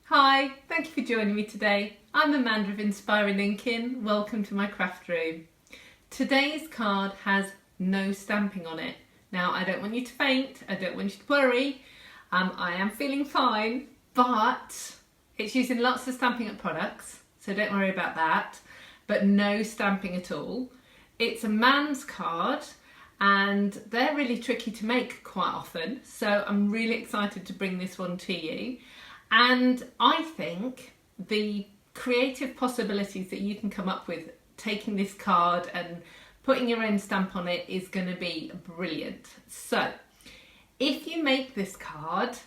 Hi, thank you for joining me today. I'm Amanda of Inspiring Inkin. Welcome to my craft room. Today's card has no stamping on it. Now, I don't want you to faint, I don't want you to worry. I am feeling fine, but it's using lots of Stampin' Up products, so don't worry about that, but no stamping at all. It's a man's card and they're really tricky to make quite often, so I'm really excited to bring this one to you. And I think the creative possibilities that you can come up with taking this card and putting your own stamp on it is going to be brilliant. So if you make this card,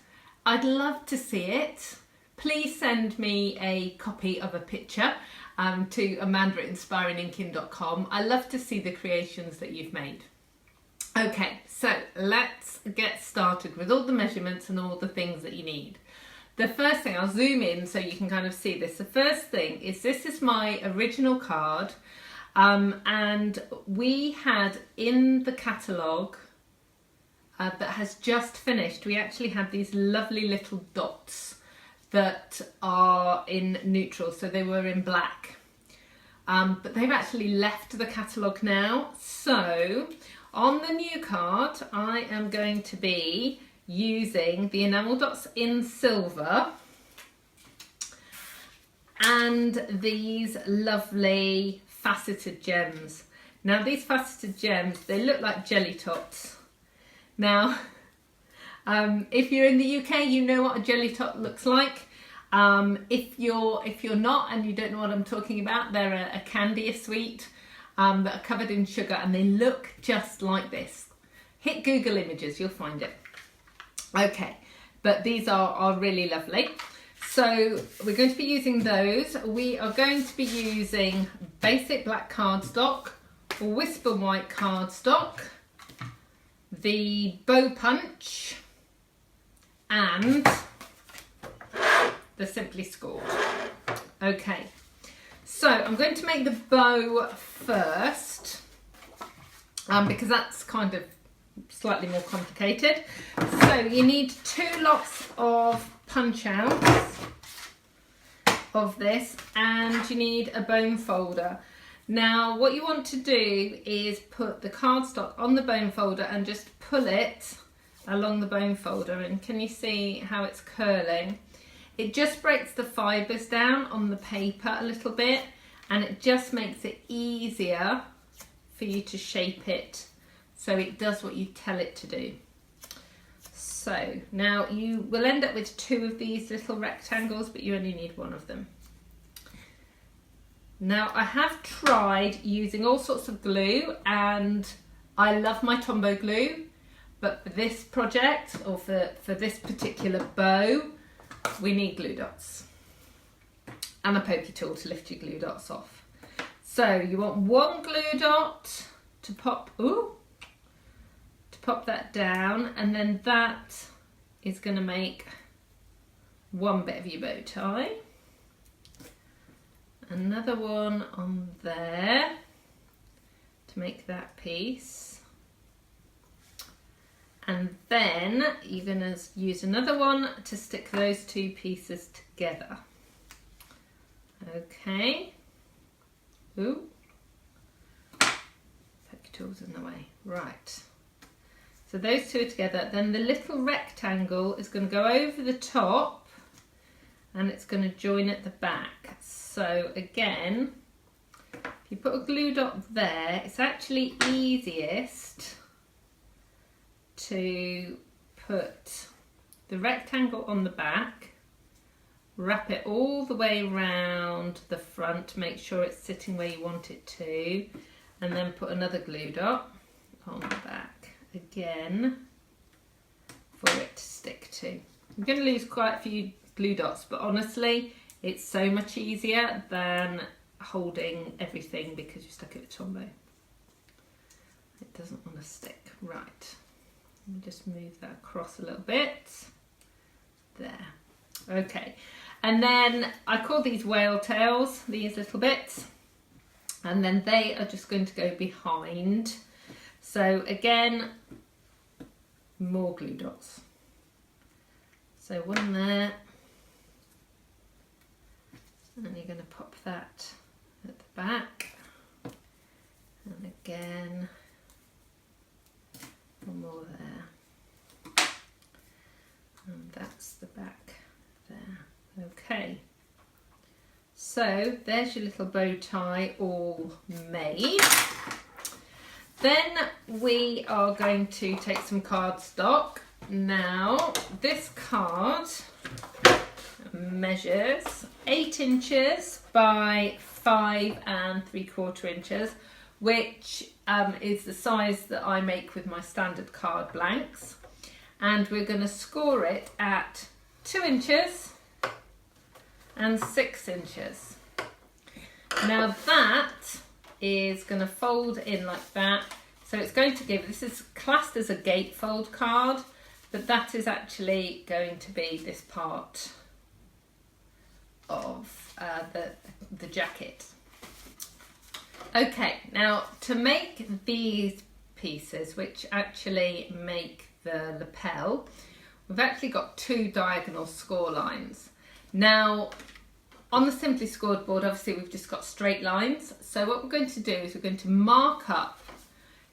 I'd love to see it. Please send me a copy of a picture to amanda@inspiringinkin.com. I love to see the creations that you've made. Okay, so let's get started with all the measurements and all the things that you need. The first thing, I'll zoom in so you can kind of see this. The first thing is this is my original card, and we had in the catalogue that has just finished, we actually had these lovely little dots that are in neutral, so they were in black. But they've actually left the catalogue now. So on the new card, I am going to be using the enamel dots in silver and these lovely faceted gems. Now these faceted gems, they look like jelly tots. Now, if you're in the UK, you know what a jelly tot looks like. If you're not and you don't know what I'm talking about, they're a candy, a sweet that are covered in sugar, and they look just like this. Hit Google Images, you'll find it. Okay, but these are really lovely. So we're going to be using those. We are going to be using basic black cardstock, Whisper white cardstock, the bow punch, and the Simply Scored. Okay, so I'm going to make the bow first because that's kind of slightly more complicated. So you need 2 lots of punch outs of this, and you need a bone folder. Now what you want to do is put the cardstock on the bone folder and just pull it along the bone folder, and can you see how it's curling? It just breaks the fibres down on the paper a little bit, and it just makes it easier for you to shape it so it does what you tell it to do. So now you will end up with 2 of these little rectangles, but you only need 1 of them. Now I have tried using all sorts of glue, and I love my Tombow glue, but for this project, or for this particular bow, we need glue dots and a pokey tool to lift your glue dots off. So you want 1 glue dot to pop, pop that down, and then that is going to make 1 bit of your bow tie. Another one on there to make that piece, and then you're going to use another one to stick those 2 pieces together. Okay. Ooh, pokey tool's in the way. Right. So those 2 are together. Then the little rectangle is going to go over the top, and it's going to join at the back. So again, if you put a glue dot there, it's actually easiest to put the rectangle on the back, wrap it all the way around the front to make sure it's sitting where you want it to, and then put another glue dot on the back again for it to stick to. I'm going to lose quite a few glue dots, but honestly it's so much easier than holding everything because you stuck it with Tombow. It doesn't want to stick. Right, let me just move that across a little bit. There. Okay, and then I call these whale tails, these little bits, and then they are just going to go behind. So again, more glue dots. So 1 there, And you're going to pop that at the back. And again, one more there. And that's the back there. Okay. So there's your little bow tie all made. Then we are going to take some cardstock. Now this card measures 8 inches by 5 3/4 inches, which is the size that I make with my standard card blanks. And we're going to score it at 2 inches and 6 inches. Now that is going to fold in like that. So it's going to give, this is classed as a gatefold card, but that is actually going to be this part of the jacket. Okay, now to make these pieces, which actually make the lapel, we've actually got 2 diagonal score lines. Now on the simply scored board, obviously we've just got straight lines. So what we're going to do is we're going to mark up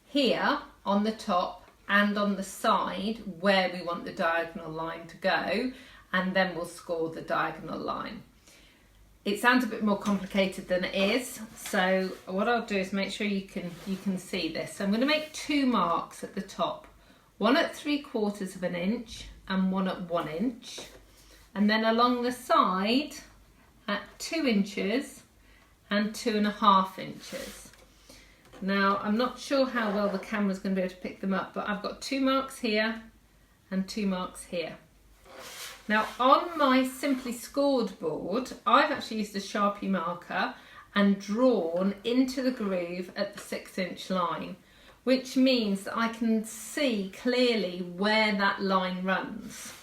here on the top and on the side where we want the diagonal line to go, and then we'll score the diagonal line. It sounds a bit more complicated than it is, so what I'll do is make sure you can see this. So I'm going to make 2 marks at the top, one at 3/4 of an inch and one at 1 inch, and then along the side at 2 inches and 2.5 inches. Now I'm not sure how well the camera's going to be able to pick them up, but I've got 2 marks here and 2 marks here. Now on my simply scored board, I've actually used a Sharpie marker and drawn into the groove at the 6-inch line, which means that I can see clearly where that line runs.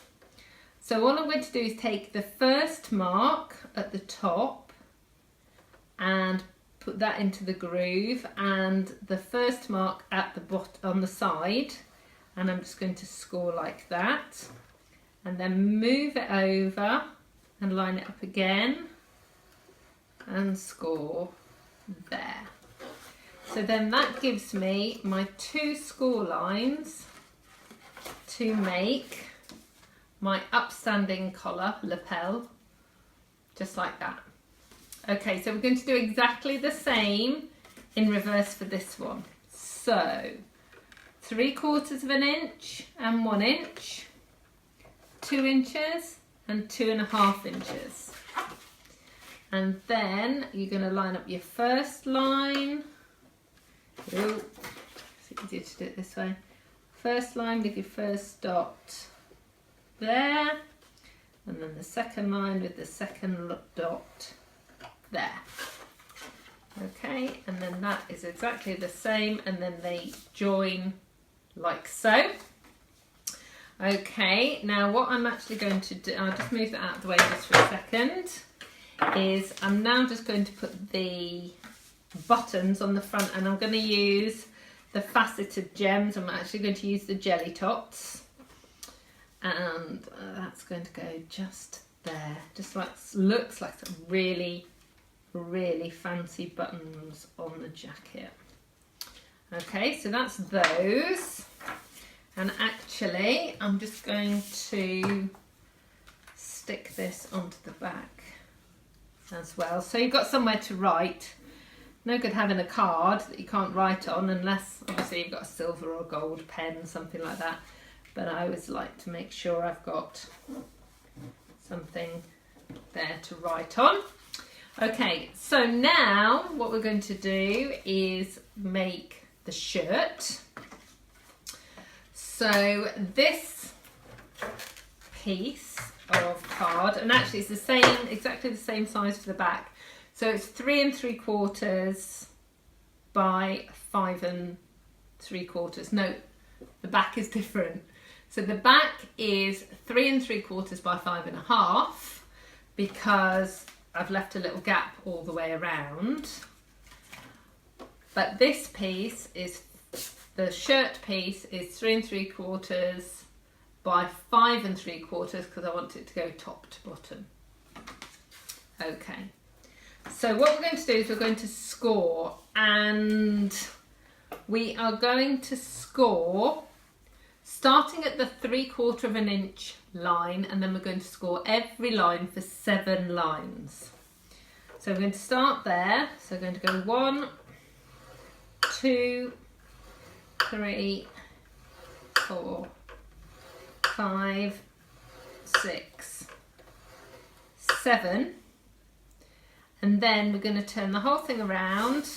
So what I'm going to do is take the first mark at the top and put that into the groove, and the first mark at the bottom on the side, and I'm just going to score like that, and then move it over and line it up again and score there. So then that gives me my 2 score lines to make my upstanding collar lapel, just like that. Okay, so we're going to do exactly the same in reverse for this one. So 3/4 of an inch and 1 inch, 2 inches and 2.5 inches. And then you're going to line up your first line. Ooh, it's easier to do it this way. First line with your first dot there, and then the second line with the second dot there. Okay, and then that is exactly the same, and then they join like so. Okay, now what I'm actually going to do, I'll just move that out of the way just for a second, is I'm now just going to put the buttons on the front, and I'm going to use the faceted gems. I'm actually going to use the jelly tots, and that's going to go just there, just like, looks like some really fancy buttons on the jacket. Okay, so that's those, and actually I'm just going to stick this onto the back as well, so you've got somewhere to write. No good having a card that you can't write on, unless obviously you've got a silver or gold pen, something like that, but I always like to make sure I've got something there to write on. Okay, so now what we're going to do is make the shirt. So this piece of card, and actually it's the same, exactly the same size for the back. So it's 3 3/4 by 5 3/4. No, the back is different. So the back is 3 3/4 by 5.5, because I've left a little gap all the way around. But this piece is, the shirt piece is 3 3/4 by 5 3/4, because I want it to go top to bottom. Okay, So what we're going to do is we're going to score, and we are going to score starting at the 3/4 inch line, and then we're going to score every line for 7 lines. So we're going to start there. So we're going to go 1, 2, 3, 4, 5, 6, 7, and then we're going to turn the whole thing around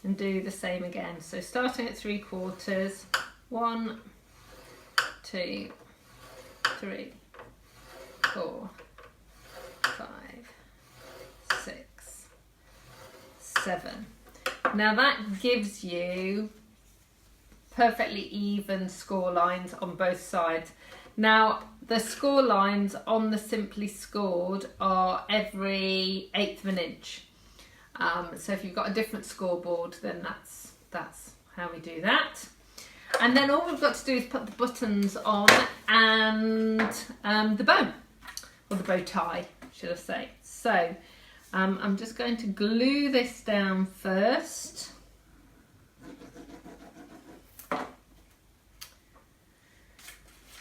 and do the same again. So starting at 3/4, 1, 2, 3, 4, 5, 6, 7. Now that gives you perfectly even score lines on both sides. Now the score lines on the Simply Scored are every 1/8 of an inch. So if you've got a different scoreboard, then that's how we do that. And then all we've got to do is put the buttons on and the bow, or the bow tie, should I say. So I'm just going to glue this down first.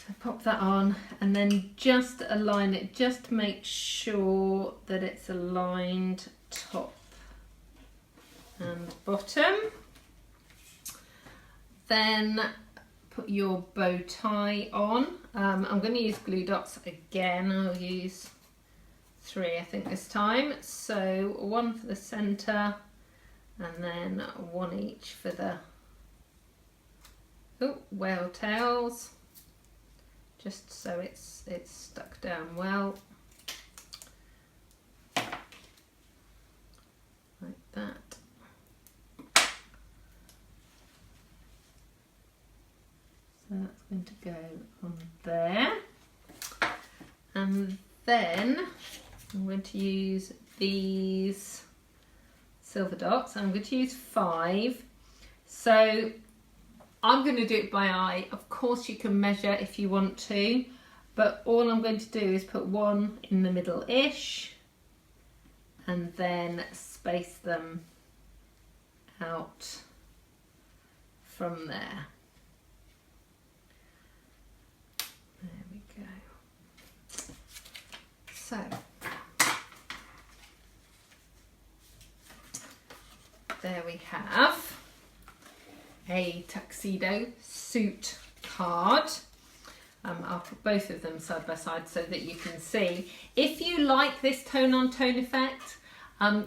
So pop that on and then just align it, just to make sure that it's aligned top and bottom. Then put your bow tie on. I'm going to use glue dots again. I'll use 3 I think this time. So 1 for the centre and then 1 each for the whale tails, just so it's stuck down well, like that. So that's going to go on there, and then I'm going to use these silver dots. I'm going to use 5. So I'm going to do it by eye. Of course you can measure if you want to, but all I'm going to do is put 1 in the middle-ish and then space them out from there. There we go. So there we have a tuxedo suit card. I'll put both of them side by side so that you can see. If you like this tone on tone effect,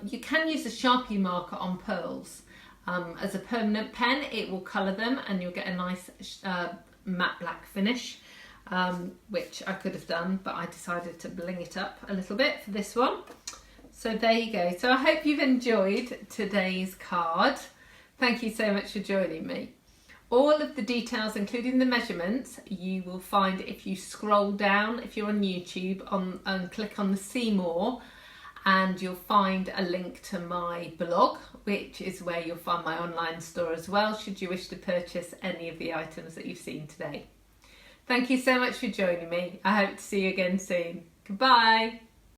you can use a Sharpie marker on pearls. As a permanent pen, it will colour them and you'll get a nice matte black finish, which I could have done, but I decided to bling it up a little bit for this one. So there you go. So I hope you've enjoyed today's card. Thank you so much for joining me. All of the details, including the measurements, you will find if you scroll down, if you're on YouTube, and click on the See More, and you'll find a link to my blog, which is where you'll find my online store as well, should you wish to purchase any of the items that you've seen today. Thank you so much for joining me. I hope to see you again soon. Goodbye.